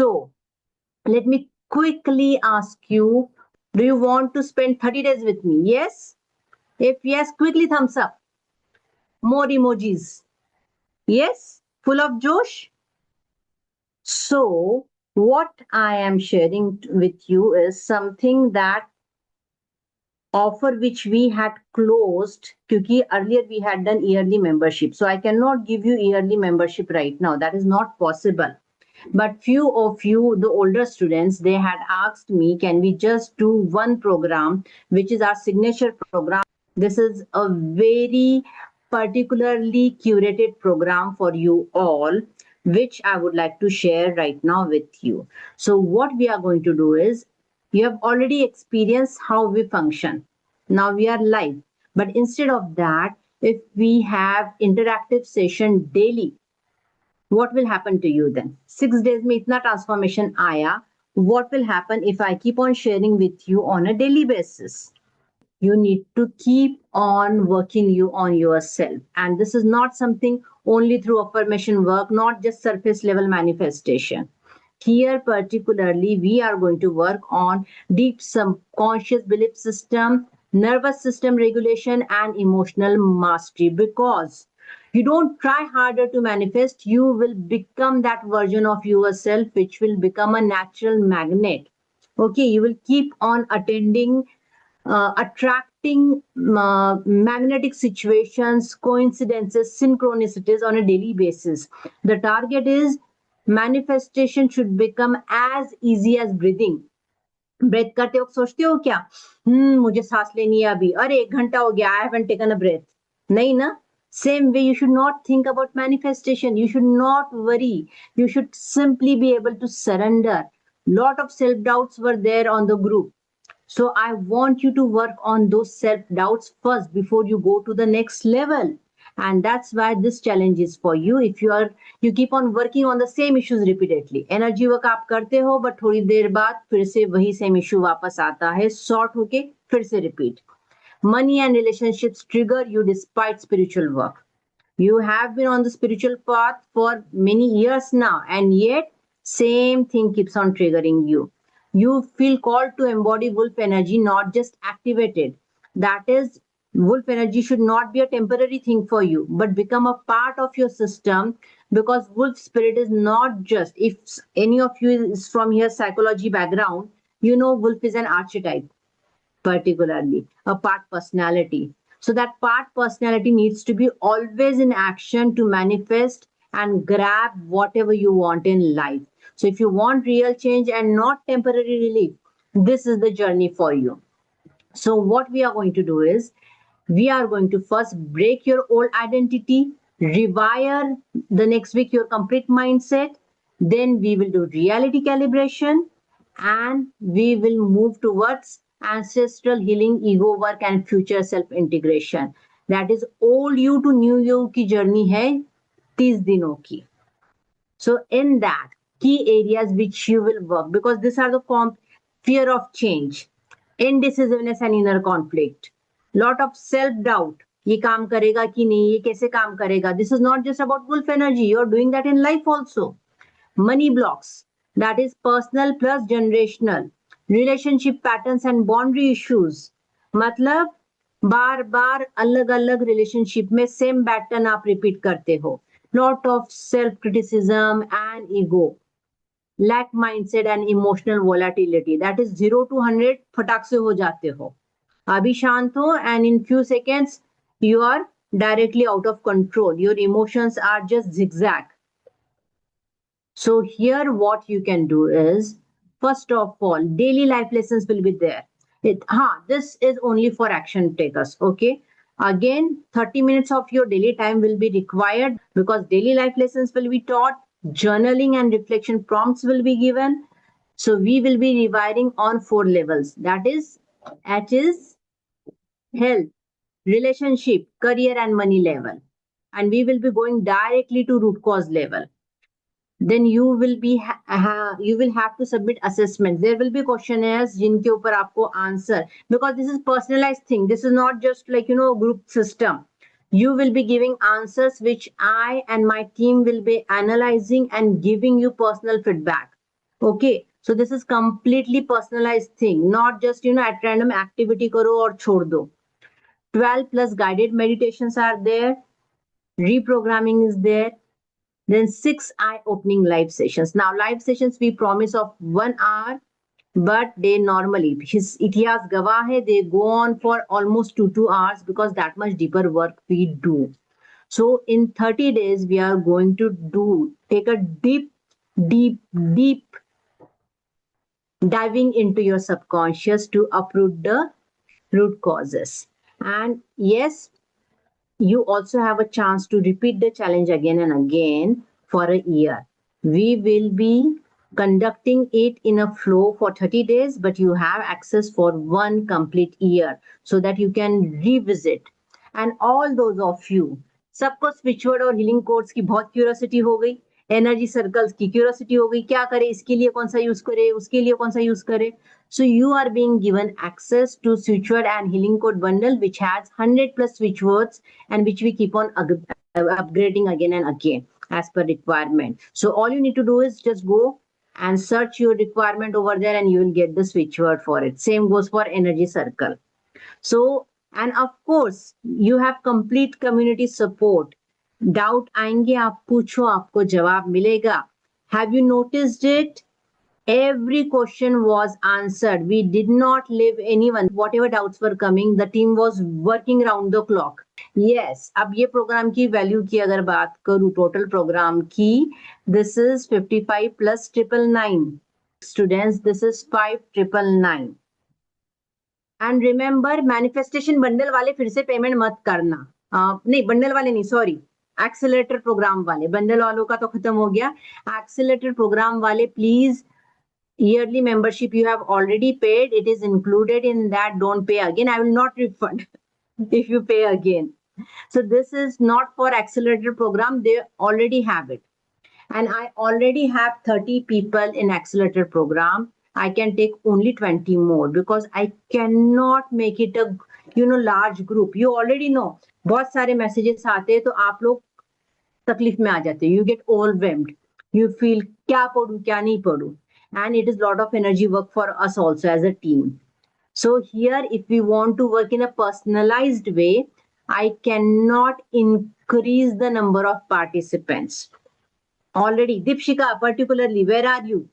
So let me quickly ask you, do you want to spend 30 days with me? Yes? If yes, quickly thumbs up. More emojis. Yes? Full of Josh? So what I am sharing with you is something that offer which we had closed because earlier we had done yearly membership. So I cannot give you yearly membership right now. That is not possible. But few of you, the older students, they had asked me, can we just do one program, which is our signature program. This is a very particularly curated program for you all, which I would like to share right now with you. So what we are going to do is, you have already experienced how we function. Now we are live. But instead of that, if we have interactive session daily, what will happen to you then? 6 days में इतना transformation आया. What will happen if I keep on sharing with you on a daily basis? You need to keep on working you on yourself. And this is not something only through affirmation work, not just surface level manifestation. Here, particularly, we are going to work on deep subconscious belief system, nervous system regulation, and emotional mastery. Because you don't try harder to manifest, you will become that version of yourself, which will become a natural magnet. Okay, you will keep on attracting magnetic situations, coincidences, synchronicities on a daily basis. The target is manifestation should become as easy as breathing. Breath करते वक्त सोचते हो क्या, मुझे सांस लेनी है अभी, अरे 1 घंटा हो गया, I haven't taken a breath. नहीं ना? Same way, you should not think about manifestation. You should not worry. You should simply be able to surrender. Lot of self doubts were there on the group. So I want you to work on those self doubts first before you go to the next level. And that's why this challenge is for you. If you keep on working on the same issues repeatedly, energy work आप करते हो, but थोड़ी देर बाद फिर से वही same issue वापस आता है, sort होके फिर से repeat. Money and relationships trigger you despite spiritual work. You have been on the spiritual path for many years now, and yet same thing keeps on triggering you. You feel called to embody wolf energy, not just activated. That is, wolf energy should not be a temporary thing for you, but become a part of your system, because wolf spirit is not just, if any of you is from here psychology background, you know wolf is an archetype, particularly a part personality. So that part personality needs to be always in action to manifest and grab whatever you want in life. So if you want real change and not temporary relief, this is the journey for you. So what we are going to do is, we are going to first break your old identity, rewire the next week your complete mindset. Then we will do reality calibration, and we will move towards ancestral healing, ego work, and future self integration. That is old you to new you की journey है 30 दिनों की. So in that, key areas which you will work, because these are the fear of change, indecisiveness and inner conflict, lot of self doubt, ये काम करेगा कि नहीं, ये कैसे काम करेगा. This is not just about wolf energy, you're doing that in life also. Money blocks, that is personal plus generational, relationship patterns and boundary issues. मतलब बार बार अलग अलग रिलेशनशिप में सेम पैटर्न आप रिपीट करते हो. Lot of self criticism and ego, lack mindset and emotional volatility. That is 0 to 100 फटाक से हो जाते हो. अभी शांत हो and in few seconds you are directly out of control. Your emotions are just zigzag. So here what you can do is, first of all, daily life lessons will be there. This is only for action takers. Okay. Again, 30 minutes of your daily time will be required, because daily life lessons will be taught, journaling and reflection prompts will be given. So we will be rewiring on 4 levels. That is health, relationship, career and money level. And we will be going directly to root cause level. Then you will have to submit assessments. There will be questionnaires जिनके ऊपर आपको answer, because this is personalized thing. This is not just like group system. You will be giving answers which I and my team will be analyzing and giving you personal feedback. Okay, so this is completely personalized thing, not just at random activity karo or chhod do. 12 plus guided meditations are there, reprogramming is there, then 6 eye-opening live sessions. Now, live sessions we promise of 1 hour, but they normally, his itihas gawah hai, they go on for almost 2 hours because that much deeper work we do. So in 30 days, we are going to take a deep diving into your subconscious to uproot the root causes. And yes, you also have a chance to repeat the challenge again and again for a year. We will be conducting it in a flow for 30 days, but you have access for 1 complete year so that you can revisit. And all those of you, सबको switch word और healing course की बहुत curiosity हो गई, energy circles की curiosity हो गई, क्या करे, इसके लिए कौन सा यूज करे, उसके लिए कौन सा यूज करे. So you are being given access to switchword and healing code bundle, which has 100 plus switchwords and which we keep on upgrading again and again as per requirement. So all you need to do is just go and search your requirement over there and you will get the switchword for it. Same goes for energy circle. So, and of course, you have complete community support. Doubt आएंगे, आप पूछो, आपको जवाब मिलेगा. Have you noticed it? Every question was answered. We did not leave anyone. Whatever doubts were coming, the team was working round the clock. Yes, अब ये programme की value की अगर बात करूं, टोटल प्रोग्राम की, this is 55 plus 999. Students, this is 5999. And remember, manifestation bundle वाले फिर से पेमेंट मत करना. नहीं, बंडल वाले नहीं, सॉरी, एक्सेलरेटर प्रोग्राम वाले. बंडल वालों का तो खत्म हो गया. एक्सेलरेटर प्रोग्राम वाले please, yearly membership you have already paid, it is included in that, don't pay again. I will not refund if you pay again. So this is not for accelerator program, they already have it. And I already have 30 people in accelerator program. I can take only 20 more because I cannot make it a large group. You already know, बहुत सारे messages आते हैं तो आप लोग तकलीफ में आ जाते हैं. You get overwhelmed. You feel क्या पढ़ूं क्या नहीं पढ़ूं. And it is a lot of energy work for us also as a team. So here, if we want to work in a personalized way, I cannot increase the number of participants. Already, Dipshika, particularly, where are you?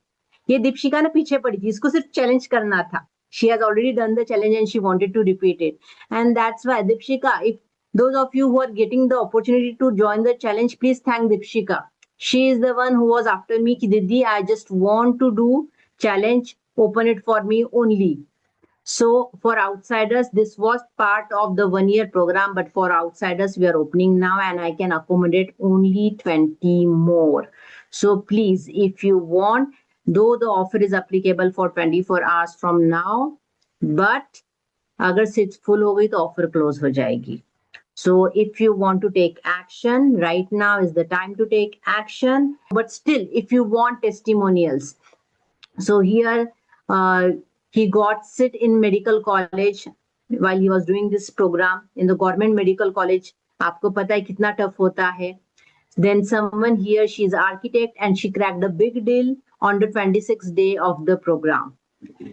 ये दीपशिका ना पीछे पड़ी थी, इसको सिर्फ challenge करना था. She has already done the challenge and she wanted to repeat it. And that's why, Dipshika, if those of you who are getting the opportunity to join the challenge, please thank Dipshika. She is the one who was after me, ki Didi, I just want to do challenge, open it for me only. So for outsiders, this was part of the 1 year program, but for outsiders, we are opening now and I can accommodate only 20 more. So please, if you want, though the offer is applicable for 24 hours from now, but अगर seats full हो गई तो offer close हो जाएगी. So if you want to take action, right now is the time to take action. But still, if you want testimonials, so here he got sit in medical college while he was doing this program in the government medical college. आपको पता है कितना tough होता है. Then someone here, she is architect and she cracked a big deal on the 26th day of the program.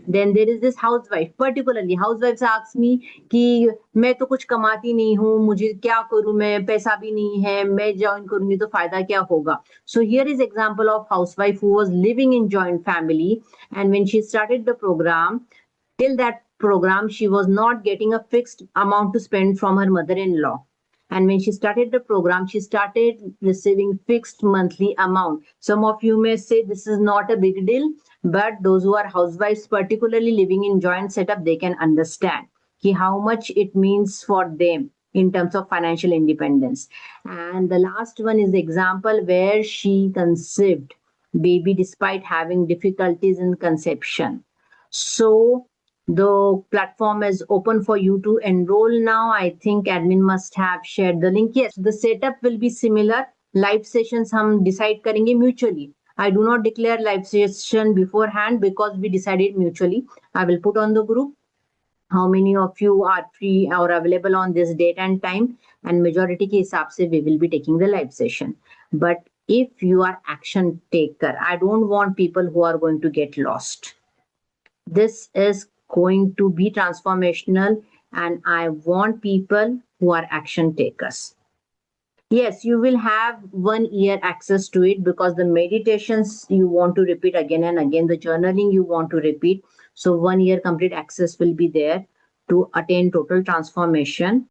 Then there is this housewife, particularly housewives ask me कि मैं तो कुछ कमाती नहीं हूँ, मुझे क्या करूँ, मैं पैसा भी नहीं है, मैं join करूँगी तो फायदा क्या होगा. So here is example of housewife who was living in joint family, and when she started the program, till that program she was not getting a fixed amount to spend from her mother-in-law. And when she started the program, she started receiving fixed monthly amount. Some of you may say this is not a big deal, but those who are housewives, particularly living in joint setup, they can understand how much it means for them in terms of financial independence. And the last one is the example where she conceived baby despite having difficulties in conception. So the platform is open for you to enroll now. I think admin must have shared the link. Yes, the setup will be similar. Live sessions हम decide करेंगे mutually. I do not declare live session beforehand because we decided mutually. I will put on the group how many of you are free or available on this date and time, and majority के हिसाब से we will be taking the live session. But if you are action taker. I don't want people who are going to get lost. This is going to be transformational, and I want people who are action takers. Yes, you will have 1 year access to it because the meditations you want to repeat again and again, the journaling you want to repeat. So 1 year complete access will be there to attain total transformation.